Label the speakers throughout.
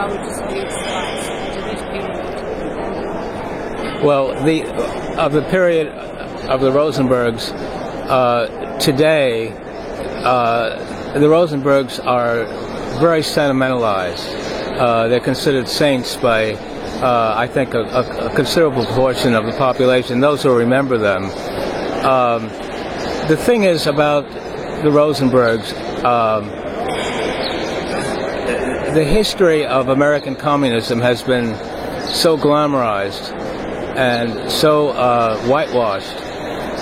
Speaker 1: about the Soviet skies? Into which period?
Speaker 2: Well, of the period of the Rosenbergs, today, the Rosenbergs are very sentimentalized. They're considered saints by, I think, a considerable portion of the population, those who remember them. The thing is about the Rosenbergs, the history of American communism has been so glamorized and so whitewashed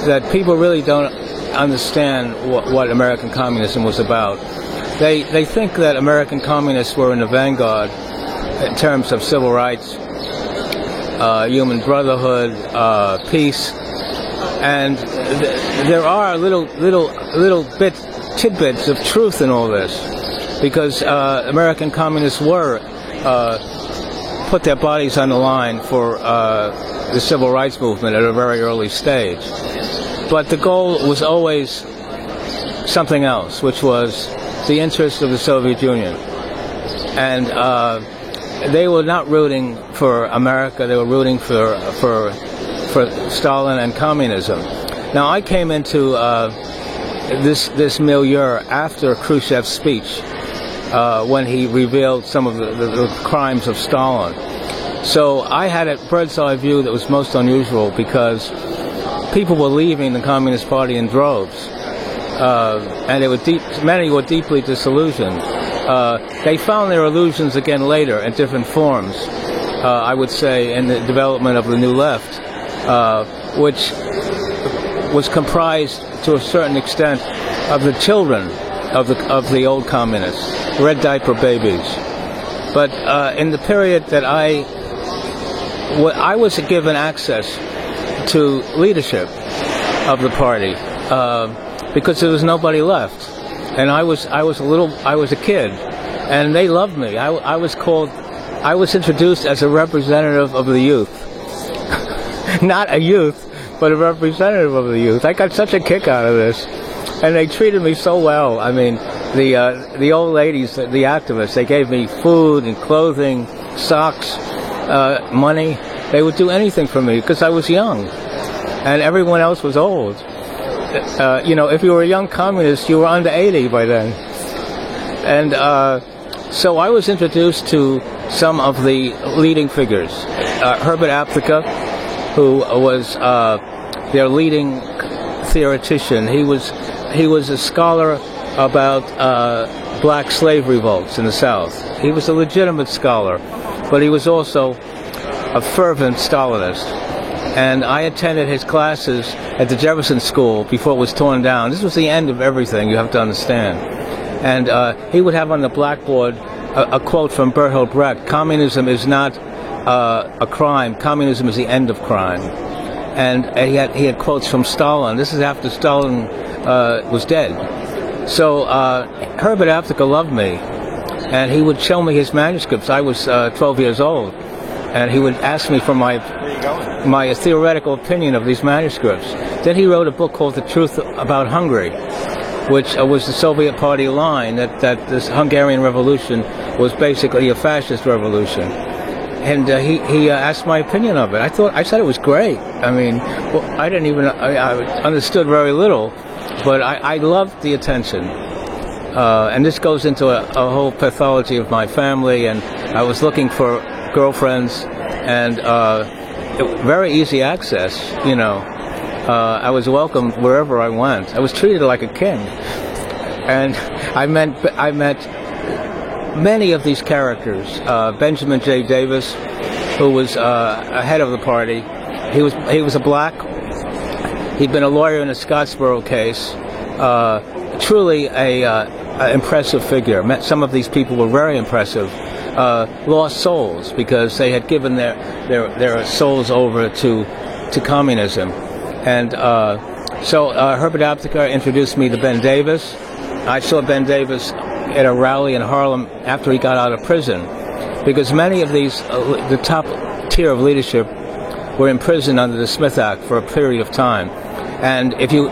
Speaker 2: that people really don't understand what American communism was about. They think that American communists were in the vanguard in terms of civil rights, human brotherhood, peace, and there are little tidbits of truth in all this, because American communists were put their bodies on the line for the civil rights movement at a very early stage. But the goal was always something else, which was the interest of the Soviet Union. And they were not rooting for America, they were rooting for Stalin and communism. Now, I came into this milieu after Khrushchev's speech, when he revealed some of the crimes of Stalin. So I had a bird's eye view that was most unusual, because people were leaving the Communist Party in droves, and many were deeply disillusioned. They found their illusions again later in different forms, I would say, in the development of the New Left, which was comprised to a certain extent of the children of the old communists, red diaper babies. But in the period that I was given access to leadership of the party, because there was nobody left, and I was a kid, and they loved me. I was introduced as a representative of the youth. Not a youth, but a representative of the youth. I got such a kick out of this, and they treated me so well. I mean, the old ladies, the activists, they gave me food and clothing, socks, money. They would do anything for me because I was young, and everyone else was old. If you were a young communist, you were under 80 by then. And so I was introduced to some of the leading figures. Herbert Aptheker, who was their leading theoretician. He was a scholar about black slave revolts in the South. He was a legitimate scholar, but he was also a fervent Stalinist. And I attended his classes at the Jefferson School before it was torn down. This was the end of everything, you have to understand. And he would have on the blackboard a quote from Bertolt Brecht: "Communism is not a crime. Communism is the end of crime." And he had quotes from Stalin. This is after Stalin was dead. So Herbert Aptheker loved me, and he would show me his manuscripts. I was 12 years old, and he would ask me for my theoretical opinion of these manuscripts. Then he wrote a book called The Truth About Hungary, which was the Soviet Party line that this Hungarian Revolution was basically a fascist revolution. And he asked my opinion of it. I said it was great. I mean, well, I understood very little, but I loved the attention. And this goes into a whole pathology of my family, and I was looking for girlfriends, and very easy access, I was welcomed wherever I went. I was treated like a king. And I met many of these characters. Benjamin J. Davis, who was head of the party. He was a black. He'd been a lawyer in the Scottsboro case. Truly a impressive figure. Some of these people were very impressive. Lost souls, because they had given their souls over to communism. And so Herbert Aptheker introduced me to Ben Davis. I saw Ben Davis at a rally in Harlem after he got out of prison, because many of these, the top tier of leadership, were imprisoned under the Smith Act for a period of time. And if you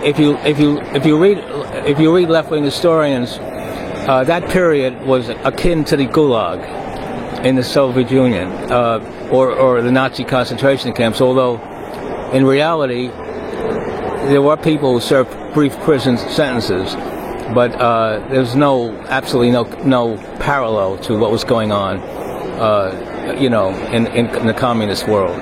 Speaker 2: read left-wing historians, that period was akin to the Gulag. in the Soviet Union or the Nazi concentration camps, although in reality there were people who served brief prison sentences, but there's absolutely no parallel to what was going on, in the communist world.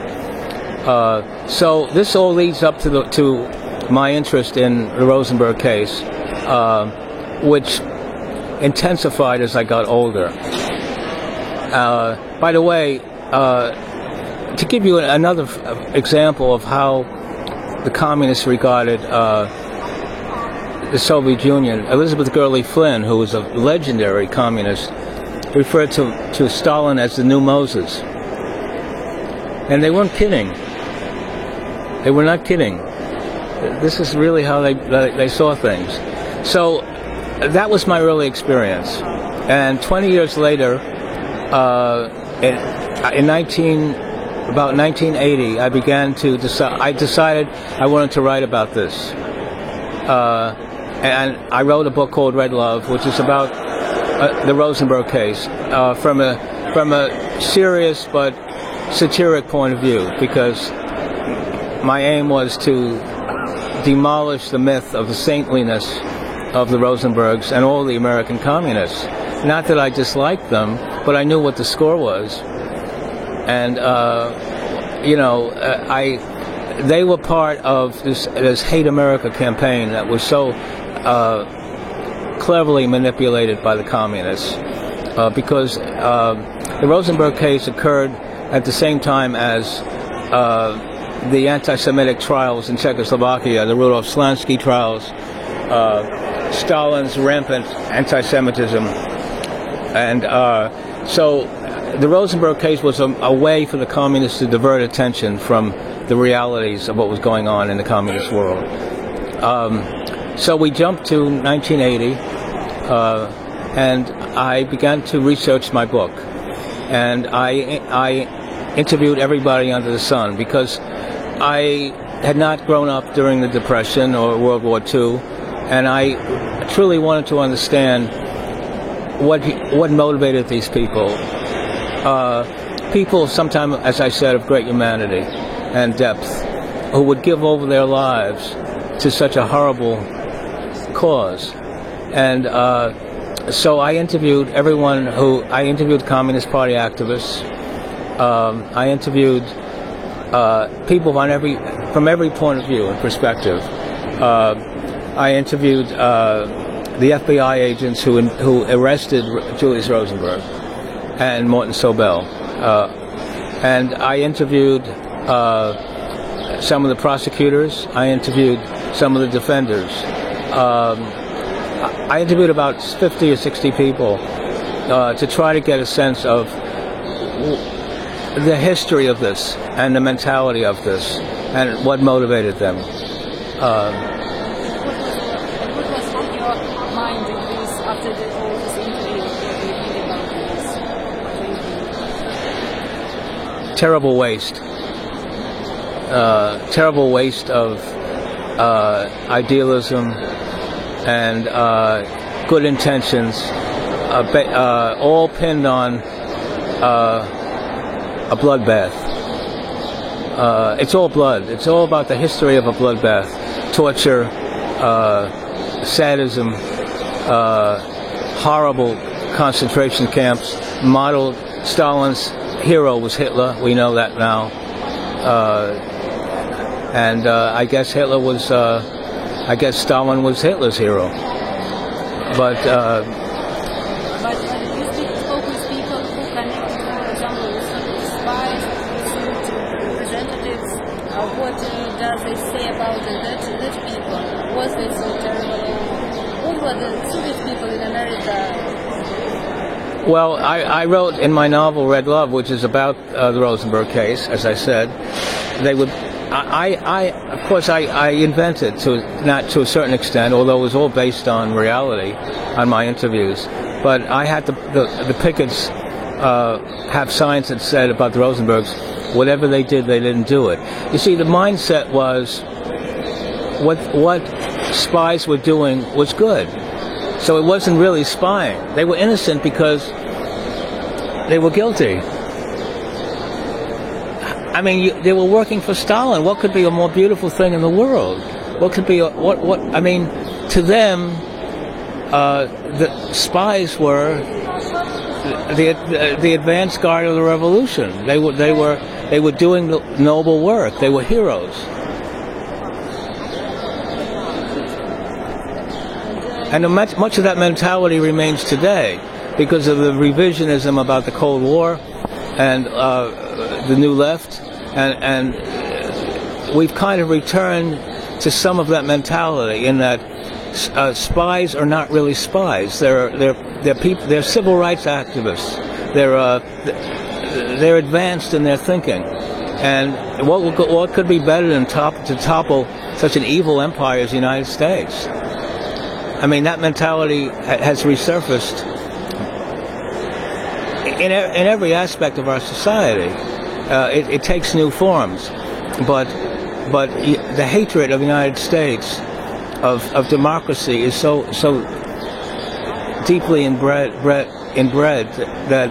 Speaker 2: So this all leads up to my interest in the Rosenberg case, which intensified as I got older. By the way, to give you another example of how the communists regarded the Soviet Union, Elizabeth Gurley Flynn, who was a legendary communist, referred to Stalin as the new Moses. And they weren't kidding. They were not kidding. This is really how they saw things. So that was my early experience. And 20 years later, about 1980, I decided I wanted to write about this. And I wrote a book called Red Love, which is about the Rosenberg case from a serious but satiric point of view, because my aim was to demolish the myth of the saintliness of the Rosenbergs and all the American communists. Not that I disliked them, but I knew what the score was. And, they were part of this Hate America campaign that was so cleverly manipulated by the communists, because the Rosenberg case occurred at the same time as the anti-Semitic trials in Czechoslovakia, the Rudolf Slansky trials, Stalin's rampant anti-Semitism. And so the Rosenberg case was a way for the communists to divert attention from the realities of what was going on in the communist world. So we jumped to 1980, and I began to research my book. And I interviewed everybody under the sun, because I had not grown up during the Depression or World War II, and I truly wanted to understand what motivated these people. People sometimes, as I said, of great humanity and depth, who would give over their lives to such a horrible cause. And so I interviewed I interviewed Communist Party activists. I interviewed people from every point of view and perspective. I interviewed the FBI agents who arrested Julius Rosenberg and Morton Sobel, and I interviewed some of the prosecutors. I interviewed some of the defenders. I interviewed about 50 or 60 people to try to get a sense of the history of this and the mentality of this and what motivated them.
Speaker 1: What was on your mind in this after all this interview? What do you think about this?
Speaker 2: Terrible waste. Terrible waste of idealism and good intentions, all pinned on a bloodbath. It's all blood. It's all about the history of a bloodbath. Torture, sadism, horrible concentration camps, modeled. Stalin's hero was Hitler. We know that now. And I guess Hitler was, I guess Stalin was Hitler's hero. But
Speaker 1: But you spoke with people who connected, for example, with spies, with representatives. What does they say about that people? Was they so terrible? What were the Soviet people in America?
Speaker 2: well, I wrote in my novel Red Love, which is about the Rosenberg case, as I said. They would. Of course, I invented, not to a certain extent, although it was all based on reality, on my interviews. But I had the pickets have signs that said about the Rosenbergs, whatever they did, they didn't do it. You see, the mindset was what spies were doing was good. So it wasn't really spying. They were innocent because They were guilty. I mean, they were working for Stalin. What could be a more beautiful thing in the world? What could be what? I mean, to them, the spies were the advance guard of the revolution. They were doing the noble work. They were heroes. And much of that mentality remains today because of the revisionism about the Cold War and the New Left, and we've kind of returned to some of that mentality in that spies are not really spies. They're people. They're civil rights activists. They're advanced in their thinking. And what could be better than to topple such an evil empire as the United States? I mean, that mentality has resurfaced in every aspect of our society. It takes new forms, but the hatred of the United States, of democracy, is so deeply inbred that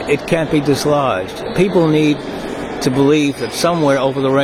Speaker 2: it can't be dislodged. People need to believe that somewhere over the range